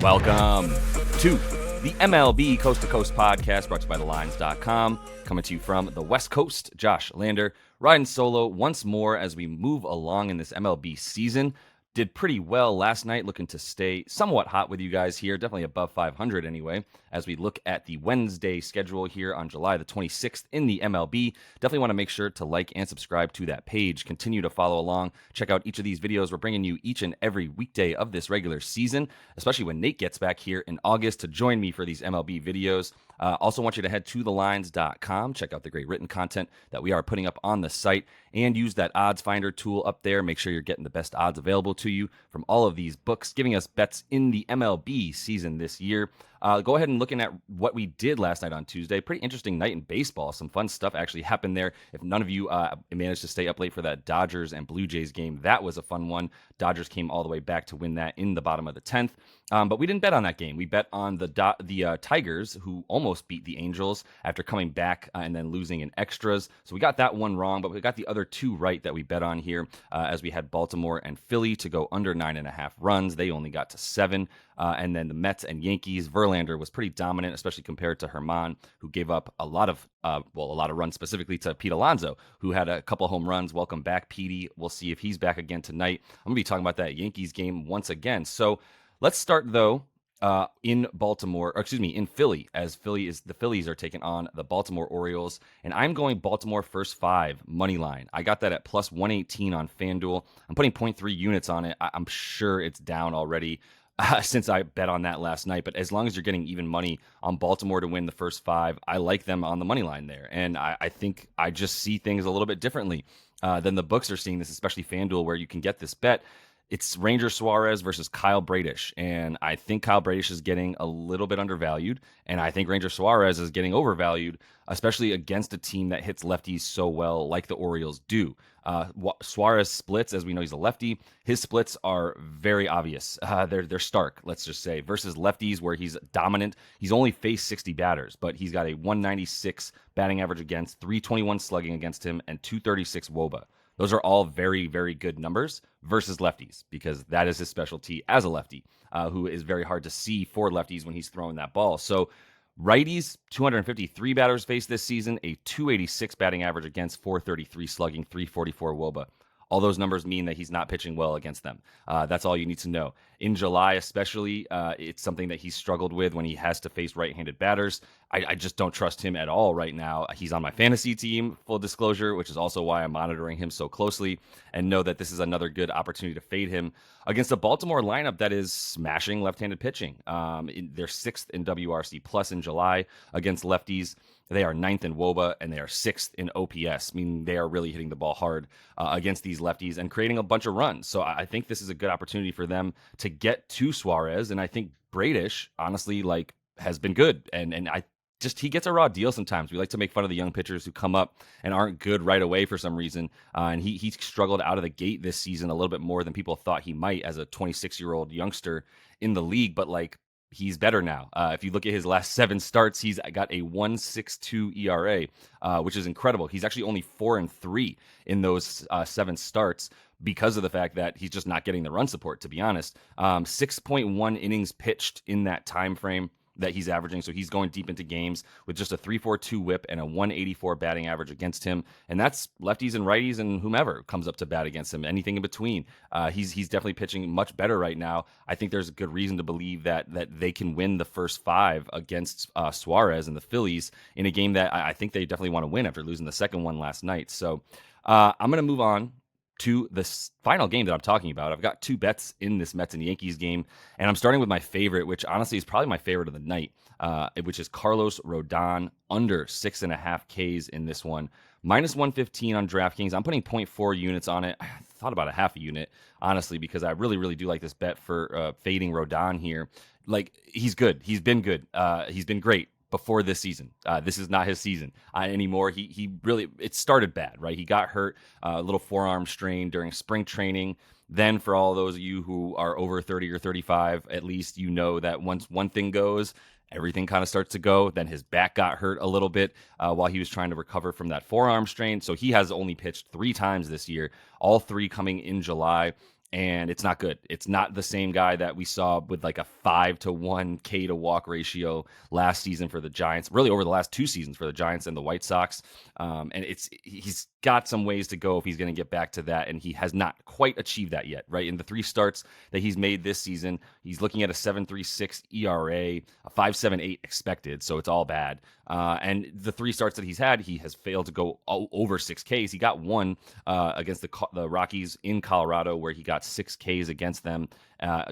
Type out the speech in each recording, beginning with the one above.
Welcome to the MLB Coast to Coast podcast brought to you by thelines.com. Coming to you from the West Coast, Josh Lander, riding solo once more as we move along in this MLB season. Did pretty well last night, looking to stay somewhat hot with you guys here, definitely above 500 anyway, as we look at the Wednesday schedule here on July the 26th in the MLB. Definitely want to make sure to like and subscribe to that page. Continue to follow along. Check out each of these videos. We're bringing you each and every weekday of this regular season, especially when Nate gets back here in August to join me for these MLB videos. Also want you to head to thelines.com, check out the great written content that we are putting up on the site, and use that odds finder tool up there. Make sure you're getting the best odds available to you from all of these books, giving us bets in the MLB season this year. Go ahead and looking at what we did last night on Tuesday. Pretty interesting night in baseball. Some fun stuff actually happened there. If none of you managed to stay up late for that Dodgers and Blue Jays game, that was a fun one. Dodgers came all the way back to win that in the bottom of the 10th. But we didn't bet on that game. We bet on the Tigers, who almost beat the Angels after coming back and then losing in extras. So we got that one wrong, but we got the other two right that we bet on here, as we had Baltimore and Philly to go under 9.5 runs. They only got to 7. And then the Mets and Yankees, Verlander was pretty dominant, especially compared to Herman, who gave up a lot of runs, specifically to Pete Alonso, who had a couple home runs. Welcome back, Petey. We'll see if he's back again tonight. I'm going to be talking about that Yankees game once again. So let's start, though, in Philly, as the Phillies are taking on the Baltimore Orioles, and I'm going Baltimore first 5 money line. I got that at plus 118 on FanDuel. I'm putting 0.3 units on it. I'm sure it's down already since I bet on that last night, but as long as you're getting even money on Baltimore to win the first 5, I like them on the money line there, and I think I just see things a little bit differently than the books are seeing this, especially FanDuel, where you can get this bet. It's Ranger Suarez versus Kyle Bradish, and I think Kyle Bradish is getting a little bit undervalued, and I think Ranger Suarez is getting overvalued, especially against a team that hits lefties so well like the Orioles do. Suarez splits, as we know he's a lefty. His splits are very obvious. They're stark, let's just say, versus lefties where he's dominant. He's only faced 60 batters, but he's got a 196 batting average against, 321 slugging against him, and 236 WOBA. Those are all very, very good numbers versus lefties, because that is his specialty as a lefty, who is very hard to see for lefties when he's throwing that ball. So righties, 253 batters faced this season, a 286 batting average against, 433 slugging, 344 WOBA. All those numbers mean that he's not pitching well against them. That's all you need to know. In July especially, it's something that he's struggled with when he has to face right-handed batters. I just don't trust him at all right now. He's on my fantasy team, full disclosure, which is also why I'm monitoring him so closely, and know that this is another good opportunity to fade him against a Baltimore lineup that is smashing left-handed pitching. They're 6th in WRC plus in July against lefties. They are 9th in WOBA, and they are 6th in OPS, meaning they are really hitting the ball hard against these lefties and creating a bunch of runs. So I think this is a good opportunity for them to get to Suarez, and I think Bradish, honestly, has been good. And he gets a raw deal sometimes. We like to make fun of the young pitchers who come up and aren't good right away for some reason. And he struggled out of the gate this season a little bit more than people thought he might as a 26-year-old youngster in the league. But he's better now. If you look at his last 7 starts, he's got a 1.62 ERA, which is incredible. He's actually only 4-3 in those 7 starts because of the fact that he's just not getting the run support, to be honest. 6.1 innings pitched in that time frame that he's averaging. So he's going deep into games with just a 3.42 whip and a 184 batting average against him. And that's lefties and righties and whomever comes up to bat against him, anything in between. He's definitely pitching much better right now. I think there's a good reason to believe that they can win the first 5 against Suarez and the Phillies in a game that I think they definitely want to win after losing the second one last night. So I'm going to move on to the final game that I'm talking about. I've got 2 bets in this Mets and Yankees game, and I'm starting with my favorite, which honestly is probably my favorite of the night, which is Carlos Rodon under 6.5 Ks in this one. Minus 115 on DraftKings. I'm putting 0.4 units on it. I thought about a half a unit, honestly, because I really, really do like this bet for fading Rodon here. He's good. He's been good. He's been great before this season. This is not his season anymore. He really, it started bad, right? He got hurt, a little forearm strain during spring training. Then for all those of you who are over 30 or 35, at least you know that once one thing goes, everything kind of starts to go. Then his back got hurt a little bit while he was trying to recover from that forearm strain. So he has only pitched 3 times this year, all 3 coming in July. and it's not good. It's not the same guy that we saw with like a 5-to-1 K to walk ratio last season for the Giants, really over the last 2 seasons for the Giants and the White Sox. And he's got some ways to go if he's going to get back to that, and he has not quite achieved that yet, right? In the 3 starts that he's made this season, he's looking at a 7.36 ERA, a 5.78 expected, so it's all bad. And the 3 starts that he's had, he has failed to go over 6 Ks. He got one against the Rockies in Colorado, where he got 6 Ks against them,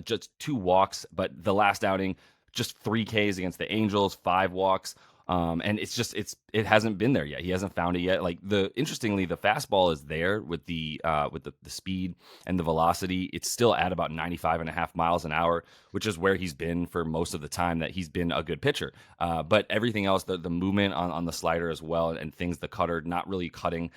just 2 walks. But the last outing, just 3 Ks against the Angels, 5 walks. And it hasn't been there yet. He hasn't found it yet. Like interestingly, the fastball is there with the speed and the velocity. It's still at about 95.5 miles an hour, which is where he's been for most of the time that he's been a good pitcher. But everything else, the movement on the slider as well, and things, the cutter, not really cutting,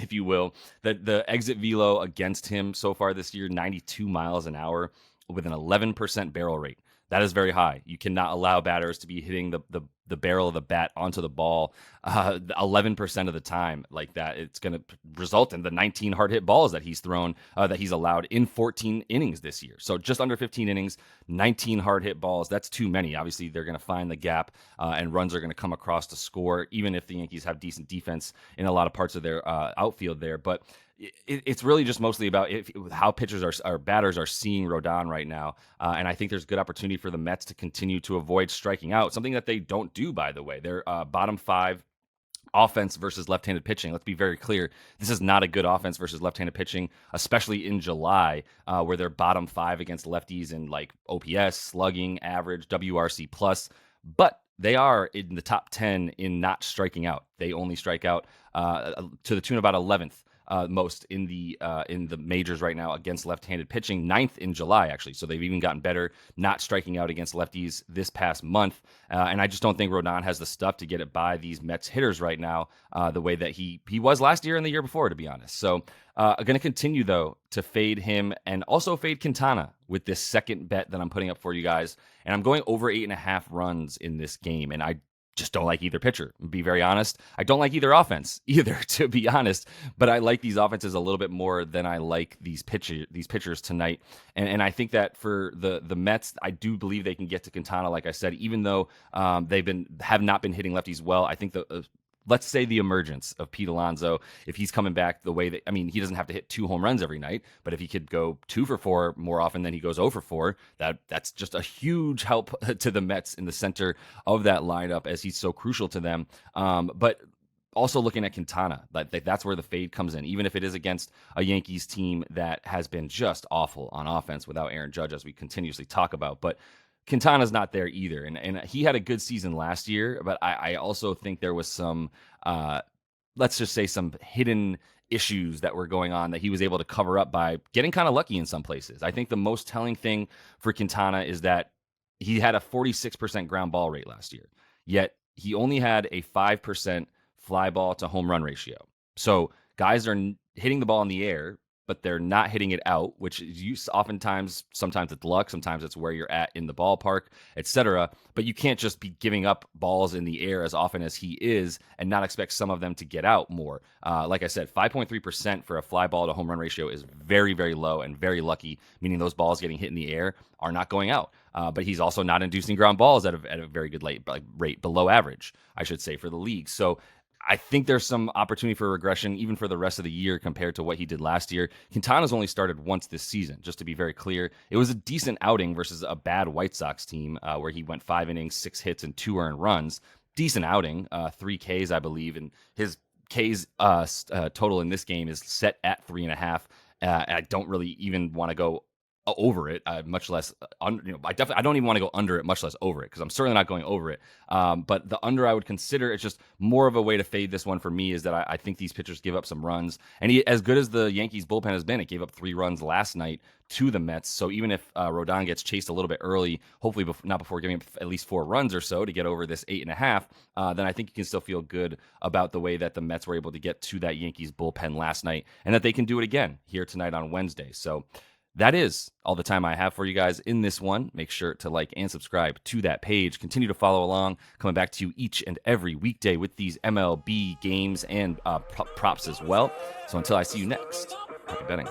if you will. The exit velo against him so far this year, 92 miles an hour with an 11% barrel rate. That is very high. You cannot allow batters to be hitting the barrel of the bat onto the ball 11% of the time like that. It's going to result in the 19 hard hit balls that he's thrown, that he's allowed in 14 innings this year. So just under 15 innings, 19 hard hit balls. That's too many. Obviously, they're going to find the gap and runs are going to come across to score, even if the Yankees have decent defense in a lot of parts of their outfield there. But it's really just mostly about how pitchers are batters are seeing Rodon right now. And I think there's good opportunity for the Mets to continue to avoid striking out, something that they don't do, by the way. They're bottom 5 offense versus left-handed pitching. Let's be very clear. This is not a good offense versus left-handed pitching, especially in July, where they're bottom 5 against lefties in like OPS, slugging, average, WRC plus. But they are in the top 10 in not striking out. They only strike out to the tune of about 11th. Most in the majors right now against left-handed pitching, 9th in July, actually. So they've even gotten better not striking out against lefties this past month. And I just don't think Rodon has the stuff to get it by these Mets hitters right now, the way that he was last year and the year before, to be honest. So I'm going to continue, though, to fade him and also fade Quintana with this second bet that I'm putting up for you guys. And I'm going over 8.5 runs in this game. And I just don't like either pitcher, to be very honest. I don't like either offense either, to be honest, but I like these offenses a little bit more than I like these pitchers tonight. And I think that for the Mets, I do believe they can get to Quintana, like I said, even though they have not been hitting lefties well. I think let's say the emergence of Pete Alonso, if he's coming back the way that, I mean, he doesn't have to hit 2 home runs every night, but if he could go 2 for 4 more often than he goes 0 for 4, that's just a huge help to the Mets in the center of that lineup, as he's so crucial to them. But also looking at Quintana, that's where the fade comes in, even if it is against a Yankees team that has been just awful on offense without Aaron Judge, as we continuously talk about. But Quintana's not there either. And he had a good season last year, but I also think there was some, let's just say, some hidden issues that were going on that he was able to cover up by getting kind of lucky in some places. I think the most telling thing for Quintana is that he had a 46% ground ball rate last year, yet he only had a 5% fly ball to home run ratio. So guys are hitting the ball in the air, but they're not hitting it out, which is used oftentimes. Sometimes it's luck, sometimes it's where you're at in the ballpark, etc. But you can't just be giving up balls in the air as often as he is and not expect some of them to get out more. Like I said, 5.3% for a fly ball to home run ratio is very, very low and very lucky, meaning those balls getting hit in the air are not going out. But he's also not inducing ground balls at a very good rate, below average, I should say, for the league. So I think there's some opportunity for regression even for the rest of the year compared to what he did last year. Quintana's only started once this season, just to be very clear. It was a decent outing versus a bad White Sox team where he went 5 innings, 6 hits, and 2 earned runs. Decent outing, 3 Ks, I believe, and his Ks total in this game is set at 3.5. I don't really even want to go over it, much less I don't even want to go under it, much less over it, because I'm certainly not going over it. But the under I would consider, it's just more of a way to fade this one for me, is that I think these pitchers give up some runs. And as good as the Yankees bullpen has been, it gave up 3 runs last night to the Mets. So even if Rodon gets chased a little bit early, hopefully not before giving up at least 4 runs or so to get over this 8.5, then I think you can still feel good about the way that the Mets were able to get to that Yankees bullpen last night, and that they can do it again here tonight on Wednesday. So that is all the time I have for you guys in this one. Make sure to like and subscribe to that page. Continue to follow along, coming back to you each and every weekday with these MLB games and props as well. So until I see you next, happy betting.